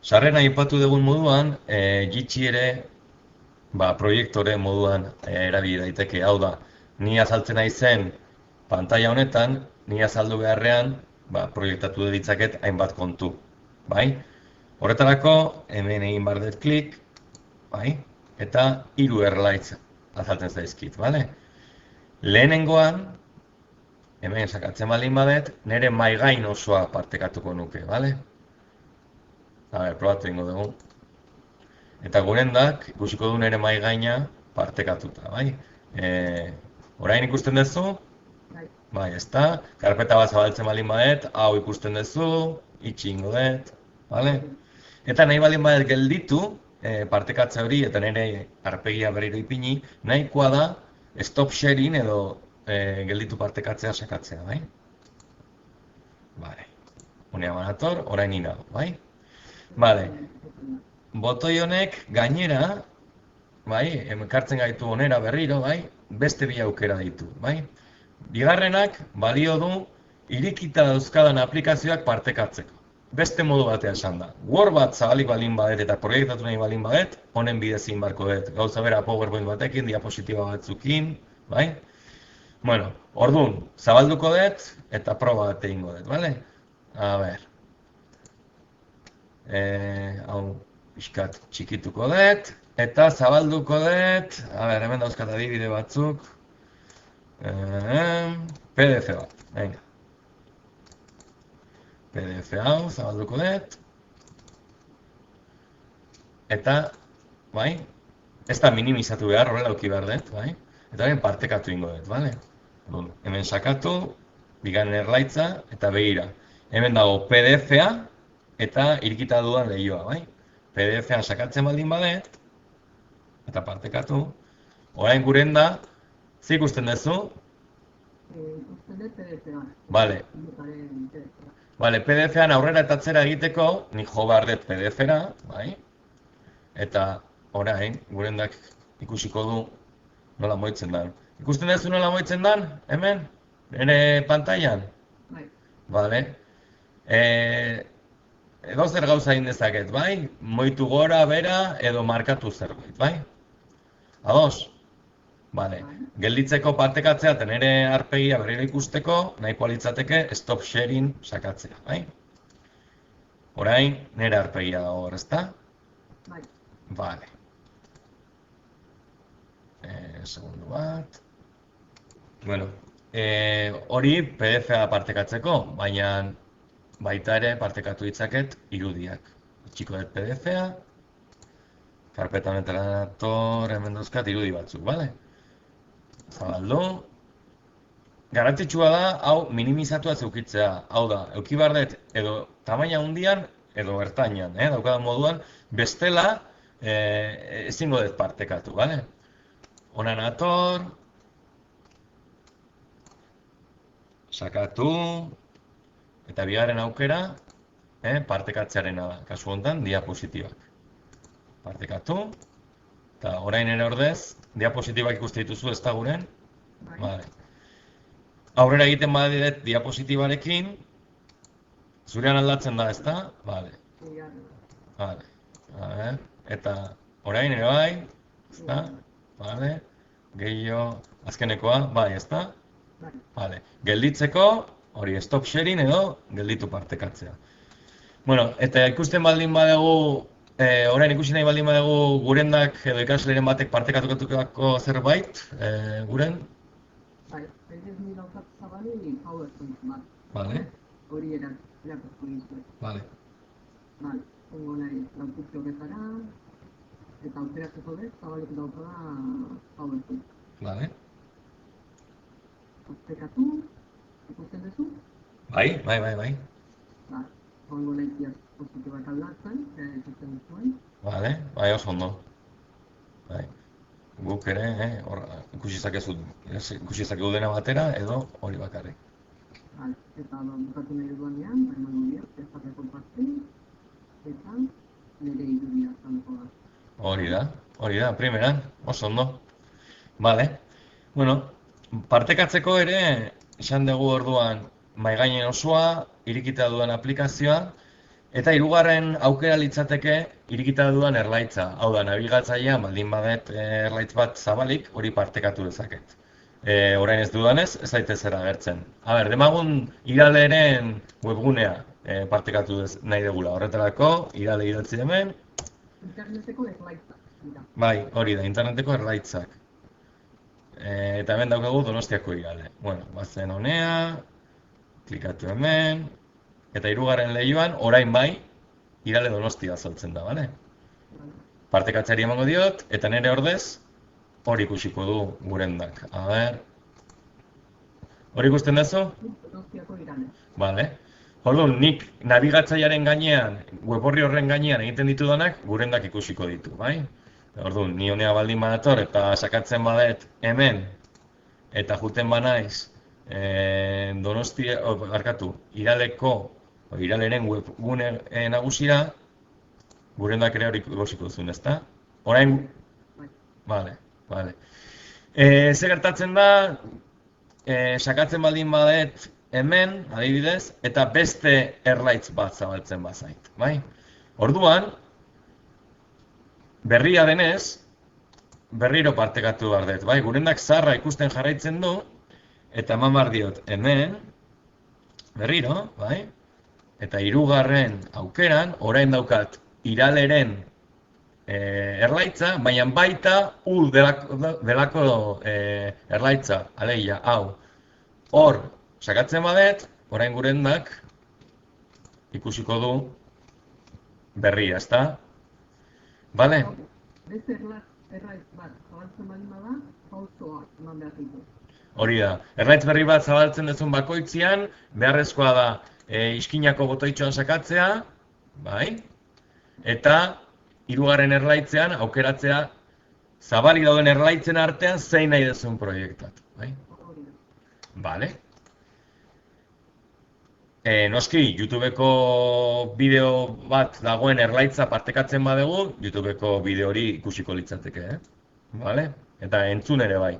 Sarrera aipatu dugun moduan, gitxi ere, proiektore moduan erabili daiteke. Hau da, ni azaltzen naizen pantaila honetan, ni azaldu beharrean, proiektatu ditzaket hainbat kontu. Bai? Horretarako, hemen egin behar dut klik, bai? Eta hiru erlaitz azaltzen zaizkit, bale? Lehenengoan, hemen sakatzen baldin badet, nire maigain osoa partekatuko nuke, bale? Probatu ingo dugu. Eta gurendak, ikusiko du nire maigaina partekatuta, bai? Orain ikusten duzu? Bai, ezta? Karpeta bat zabaltzen baldin badet, hau ikusten duzu, itxi ingo dut, bale? Eta nahi baldin badet gelditu, partekatze hori eta nire arpegia berriro ipini, nahikoa da stop sharing edo gelditu partekatzea sakatzea, bai? Bale. Unea banator, orain inago, bai? Bale. Botoi honek gainera, bai, ekartzen gaitu onera berriro, bai, beste bi aukera ditu, bai? Bigarrenak balio du irikita dauzkadan aplikazioak partekatzeko. Beste modu batea esan da. Word bat zabalik balin badet eta proiektatu nahi balin badet, honen bidez egin barko dut. Gauza bera PowerPoint batekin, diapositiba batzukin, bai? Bueno, orduan, zabalduko dut eta proba bat egingo dut, bale? A ber. Hau, pixkat txikituko dut, eta zabalduko dut, a ber, hemen dauzkat adibide batzuk, PDF bat, venga. PDF hau, zabalduko dut, eta, bai, ez da minimizatu behar, horrela auki behar dut, bai, eta hemen partekatu ingo dut, bale? Hemen sakatu, bigarren erlaitza, eta begira. Hemen dago PDF-a, eta irikita dudan lehioa, bai? PDF-an sakatzen baldin badet, eta partekatu, orain guren da, ze ikusten duzu? Ikusten dut PDF-a. Bale. Bale, PDF-an aurrera eta atzera egiteko, nik jo behar dut PDF-era, bai? Eta orain, gurendak ikusiko du nola moitzen dan. Ikusten duzu nola moitzen dan, hemen? Nire pantailan? Bai. Bale. Edo zer gauza egin dezaket, bai? Moitu gora, bera, edo markatu zerbait, bai? Ados? Bale. Gelditzeko partekatzea eta nire arpegia berriro ikusteko, nahikoa litzateke stop sharing sakatzea, bai? Orain, nire arpegia dago hor, ezta? Bai. Bale. Segundu bat. Bueno, hori PDF-a partekatzeko, baina baita ere partekatu ditzaket irudiak. Itxiko dut PDF-a, karpeta honetara dator, hemen dauzkat irudi batzuk, bale? Zabaldu. Garrantzitsua da, hau minimizatua zeukitzea. Hau da, euki behar dut edo tamaina handian edo ertainan, daukadan moduan, bestela ezingo dut partekatu, bale? Hona nator, sakatu, eta bigarren aukera, partekatzearena da, kasu honetan, diapositibak. Partekatu, eta orain ere ordez, diapositibak ikuste dituzu ez da guren? Vale. Aurrera egiten badiret diapositibarekin, zurean aldatzen da, ez da? Vale. Vale. Eta orain ere bai, ez da? Vale. Gehiago, azkenekoa, bai, ez da? Vale. Gelditzeko, hori stop sharing edo gelditu partekatzea. Bueno, eta ikusten baldin badugu, orain ikusi nahi baldin badugu gurendak edo ikasleren batek partekatukatuko zerbait, guren? Bai, ez nire gauzat zabali PowerPoint bat. Vale. Hori erakusko dizuet. Vale. Vale, ongo nahi laukutze horretara, eta aukeratzeko dut, zabalik daukada PowerPoint. Vale. Partekatu, ikusten duzu? Bai. Vale, ongo nahi diapositibak aldatzen, ikusten duzuen. Vale, bai oso ondo. Bai. Guk ere, ikusi zakegu dena batera edo hori bakarrik. Vale, eta bukatu nahi duanean, emango dira, ez da rekomparti, eta nire irudia zango da. Hori da, primeran, oso ondo. Vale. Bueno, partekatzeko ere, esan dugu orduan, maigainen osoa, irikita dudan aplikazioa, Eta hirugarren aukera litzateke irikita dudan erlaitza. Hau da, nabigatzailean baldin badet erlaitz bat zabalik, hori partekatu dezaket. Orain ez dudanez, ez daitez agertzen. A ber, demagun iraleren webgunea partekatu nahi degula. Horretarako, irale idatzi hemen. Interneteko erlaitzak dira. Bai, hori da, interneteko erlaitzak. Eta hemen daukagu Donostiako irale. Bueno, bazen honea, klikatu hemen, eta hirugarren lehioan, orain bai, irale Donostia azaltzen da, bale? Partekatzeari emango diot, eta nire ordez, hori ikusiko du gurendak. A ber... Hori ikusten duzu? Donostiako irale. Bale. Orduan, nik nabigatzailearen gainean, web orri horren gainean egiten ditudanak, gurendak ikusiko ditu, bai? Orduan, ni honea baldin badator eta sakatzen badet hemen, eta juten banaiz, Donostia, iraleren webgune nagusira, gurendak ere hori ikusiko duzun, ezta? Orain, bale. Ze gertatzen da, sakatzen baldin badet hemen, adibidez, eta beste erlaitz bat zabaltzen bazait, bai? Orduan, berria denez, berriro partekatu behar dut, bai? Gurendak zaharra ikusten jarraitzen du, eta eman behar diot hemen, berriro, bai? Eta hirugarren aukeran, orain daukat iraleren erlaitza, baina baita delako erlaitza, alegia, hau. Hor, sakatzen badet, orain gurendak ikusiko du berria, ezta? Bale? Beste erlaitz bat zabaltzen baldin bada, pausoak eman behar ditu. Hori da, erlaitz berri bat zabaltzen duzun bakoitzean, beharrezkoa da iskinako botoitxoan sakatzea, bai? Eta hirugarren erlaitzean aukeratzea zabalik dauden erlaitzen artean zein nahi duzun proiektat, bai? Bale? Noski, YouTubeko bideo bat dagoen erlaitza partekatzen badegu, YouTubeko bideo hori ikusiko litzateke, Bale? Eta entzun ere bai.